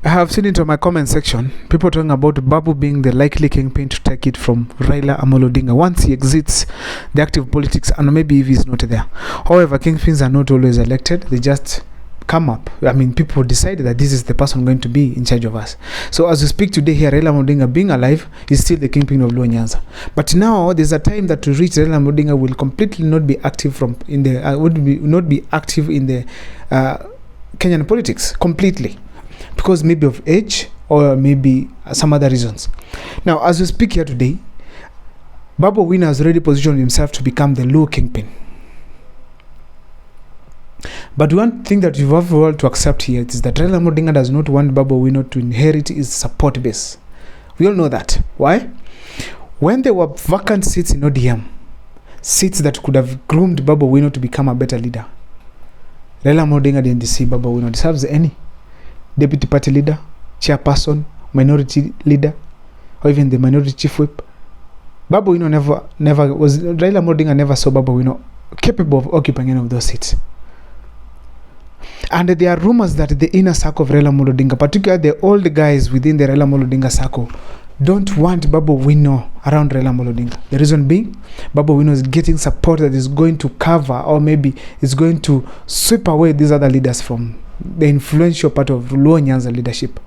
I have seen it on my comment section. People talking about Babu being the likely kingpin to take it from Raila Amolo Odinga once he exits the active politics, and maybe if he's not there. However, kingpins are not always elected. They just come up. I mean, people decide that this is the person going to be in charge of us. So as we speak today here, Raila Amolo Odinga being alive is still the kingpin of Luo Nyanza. But now there's a time that to reach Raila Amolo Odinga will completely not be active not be active in the Kenyan politics completely, because maybe of age or maybe some other reasons. Now, as we speak here today, Babu Owino has already positioned himself to become the Luo kingpin. But one thing that you have to accept here is that Raila Amolo Odinga does not want Babu Owino to inherit his support base. We all know that. Why? When there were vacant seats in ODM, seats that could have groomed Babu Owino to become a better leader, Raila Amolo Odinga didn't see Babu Owino deserves any deputy party leader, chairperson, minority leader, or even the minority chief whip. Babu Owino Raila Amolo Odinga never saw Babu Owino capable of occupying any of those seats. And there are rumors that the inner circle of Raila Amolo Odinga, particularly the old guys within the Raila Amolo Odinga circle, don't want Babu Owino around Raila Amolo Odinga. The reason being, Babu Owino is getting support that is going to cover, or maybe is going to sweep away these other leaders from the influential part of Luo Nyanza leadership.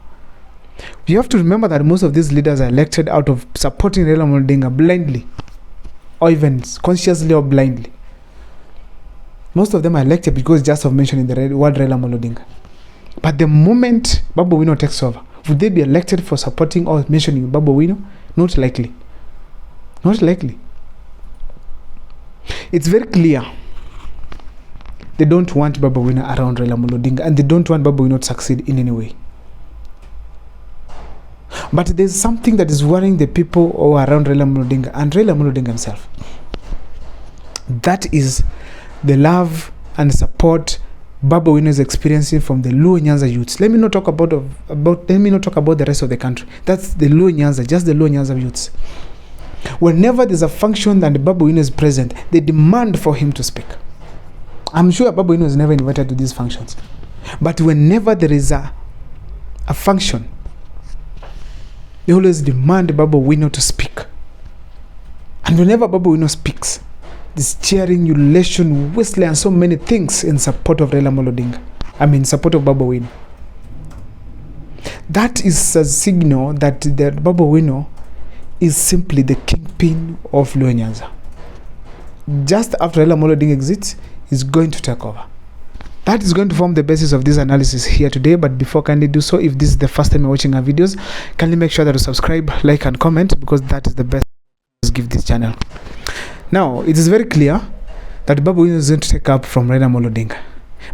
You have to remember that most of these leaders are elected out of supporting Raila Amolo Odinga blindly, or even consciously or blindly. Most of them are elected because just of mentioning the word Raila Amolo Odinga. But the moment Babu Owino takes over, would they be elected for supporting or mentioning Babu Owino? Not likely. Not likely. It's very clear. They don't want Babu Owino around Raila Amolo Odinga, and they don't want Babu Owino to succeed in any way. But there's something that is worrying the people around Raila Amolo Odinga and Raila Amolo Odinga himself. That is the love and support Babu Owino is experiencing from the Luo Nyanza youths. Let me not talk about the rest of the country. That's the Luo Nyanza, just the Luo Nyanza youths. Whenever there's a function and Babu Owino is present, they demand for him to speak. I'm sure Babu Owino is never invited to these functions. But whenever there is a function, they always demand Babu Owino to speak. And whenever Babu Owino speaks, this cheering, ululation, whistling, and so many things in support of Raila Amolo Odinga. In support of Babu Owino. That is a signal that the Babu Owino is simply the kingpin of Luo Nyanza. Just after Raila Amolo Odinga exits, is going to take over. That is going to form the basis of this analysis here today. But before kindly do so, if this is the first time you're watching our videos, kindly make sure that you subscribe, like, and comment, because that is the best to give this channel. Now, it is very clear that Babu Owino is going to take up from Raila Amolo Odinga.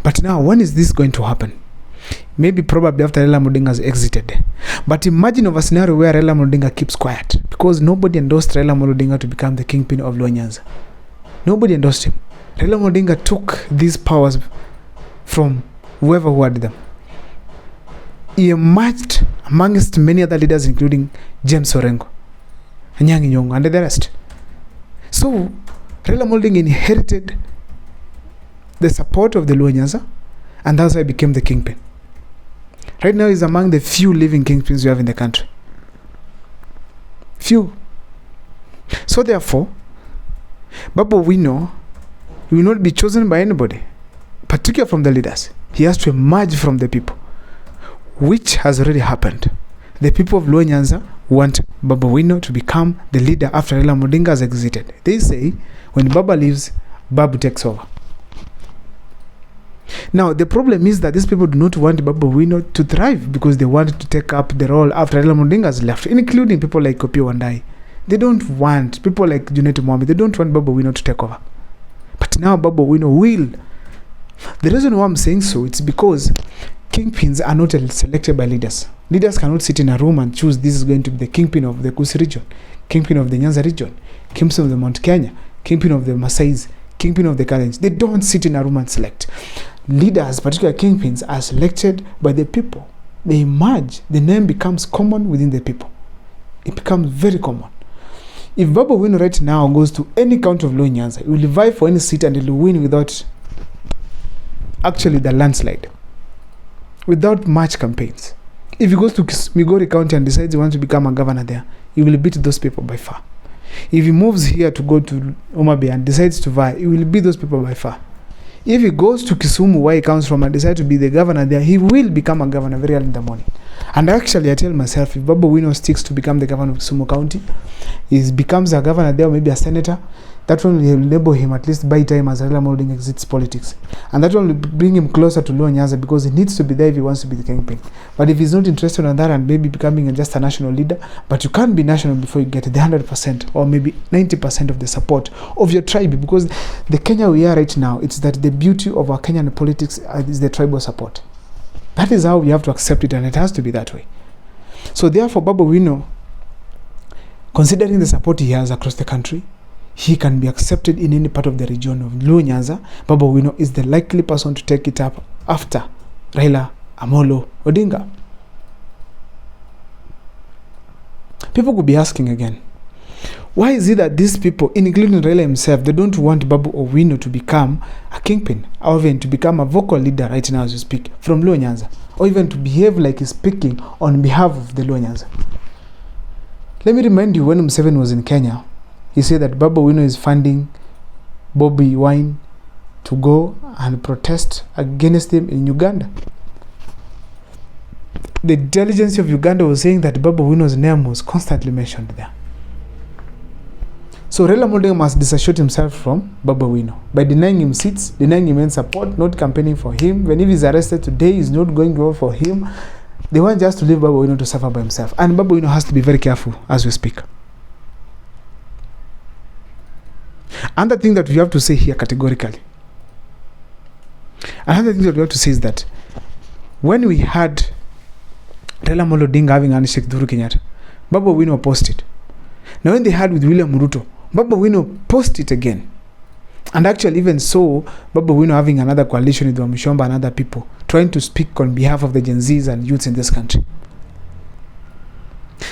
But now, when is this going to happen? Maybe probably after Raila Amolo Odinga has exited. But imagine of a scenario where Raila Amolo Odinga keeps quiet, because nobody endorsed Raila Amolo Odinga to become the kingpin of Luo Nyanza. Nobody endorsed him. Raila Amolo Odinga took these powers from whoever who had them. He emerged amongst many other leaders, including James Orengo, Anyang' Nyong'o, and the rest. So, Raila Amolo Odinga inherited the support of the Luo Nyanza, and that's why he became the kingpin. Right now, he's among the few living kingpins we have in the country. Few. So therefore, Babu Owino will not be chosen by anybody, particularly from the leaders. He has to emerge from the people, which has already happened. The people of Luo Nyanza want Babu Owino to become the leader after Raila Amolo Odinga has exited. They say, when Baba leaves, Babu takes over. Now, the problem is that these people do not want Babu Owino to thrive, because they want to take up the role after Raila Amolo Odinga has left, including people like Kopi Wandai. They don't want people like Junet Mohammed. They don't want Babu Owino to take over. But now Babu Owino will. The reason why I'm saying so, it's because kingpins are not selected by leaders. Leaders cannot sit in a room and choose this is going to be the kingpin of the Kusi region, kingpin of the Nyanza region, kingpin of the Mount Kenya, kingpin of the Maasais, kingpin of the Kalenjin. They don't sit in a room and select. Leaders, particularly kingpins, are selected by the people. They emerge. The name becomes common within the people. It becomes very common. If Babu Owino right now goes to any county of Luo Nyanza, he will vie for any seat and he will win without actually the landslide, without much campaigns. If he goes to Migori County and decides he wants to become a governor there, he will beat those people by far. If he moves here to go to Homa Bay and decides to vie, he will beat those people by far. If he goes to Kisumu, where he comes from, and decides to be the governor there, he will become a governor very early in the morning. And actually, I tell myself, if Babu Owino sticks to become the governor of Kisumu County, he becomes a governor there, or maybe a senator, that one will enable him at least buy time as Raila Amolo Odinga exits politics. And that one will bring him closer to Luo Nyanza, because he needs to be there if he wants to be the kingpin. But if he's not interested in that and maybe becoming just a national leader, but you can't be national before you get the 100% or maybe 90% of the support of your tribe, because the Kenya we are right now, it's that the beauty of our Kenyan politics is the tribal support. That is how we have to accept it, and it has to be that way. So therefore, Babu Owino, considering the support he has across the country, he can be accepted in any part of the region of Luo Nyanza. Babu Owino is the likely person to take it up after Raila Amolo Odinga. People could be asking again, why is it that these people, including Raila himself, they don't want Babu Owino to become a kingpin, or even to become a vocal leader right now as you speak from Luo Nyanza, or even to behave like he's speaking on behalf of the Luo Nyanza? Let me remind you, when Museveni was in Kenya, he said that Babu Owino is funding Bobby Wine to go and protest against him in Uganda. The intelligence of Uganda was saying that Babu Owino's name was constantly mentioned there. So Raila Amolo Odinga must disassociate himself from Babu Owino by denying him seats, denying him any support, not campaigning for him. When if he's arrested today, he's not going to vote for him. They want just to leave Babu Owino to suffer by himself. And Babu Owino has to be very careful as we speak. Another thing that we have to say here categorically, another thing that we have to say is that when we had Raila Amolo Odinga having handshake with Uhuru Kenyatta, Babu Owino posted. Now when they had with William Ruto, Babu Owino posted again. And actually even so, Babu Owino having another coalition with Wamishomba and other people, trying to speak on behalf of the Gen Zs and youths in this country.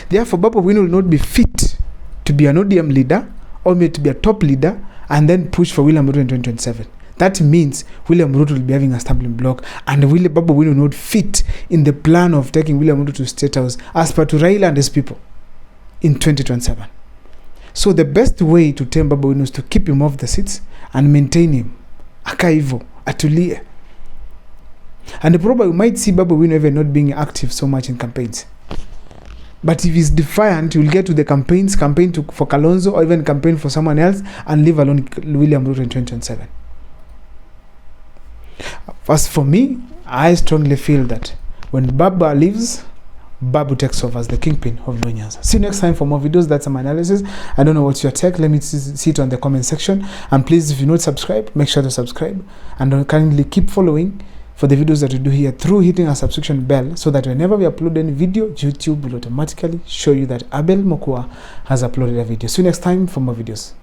Therefore, Babu Owino will not be fit to be an ODM leader, or maybe to be a top leader, and then push for William Ruto in 2027. That means William Ruto will be having a stumbling block, and Babu Owino will not fit in the plan of taking William Ruto to State House as per to Raila and his people in 2027. So the best way to tame Babu Owino is to keep him off the seats and maintain him. Akaivo, atulie. And the problem, we might see Babu Owino even not being active so much in campaigns. But if he's defiant, he will get to the campaign for Kalonzo, or even campaign for someone else, and leave alone William Ruto in 2027. As for me, I strongly feel that when Baba leaves, Babu takes over as the kingpin of Luo Nyanza. See you next time for more videos. That's my analysis. I don't know what's your take. Let me see it on the comment section. And please, if you're not subscribed, make sure to subscribe. And kindly keep following for the videos that we do here through hitting a subscription bell, so that whenever we upload any video, YouTube will automatically show you that Abel Mokua has uploaded a video. See you next time for more videos.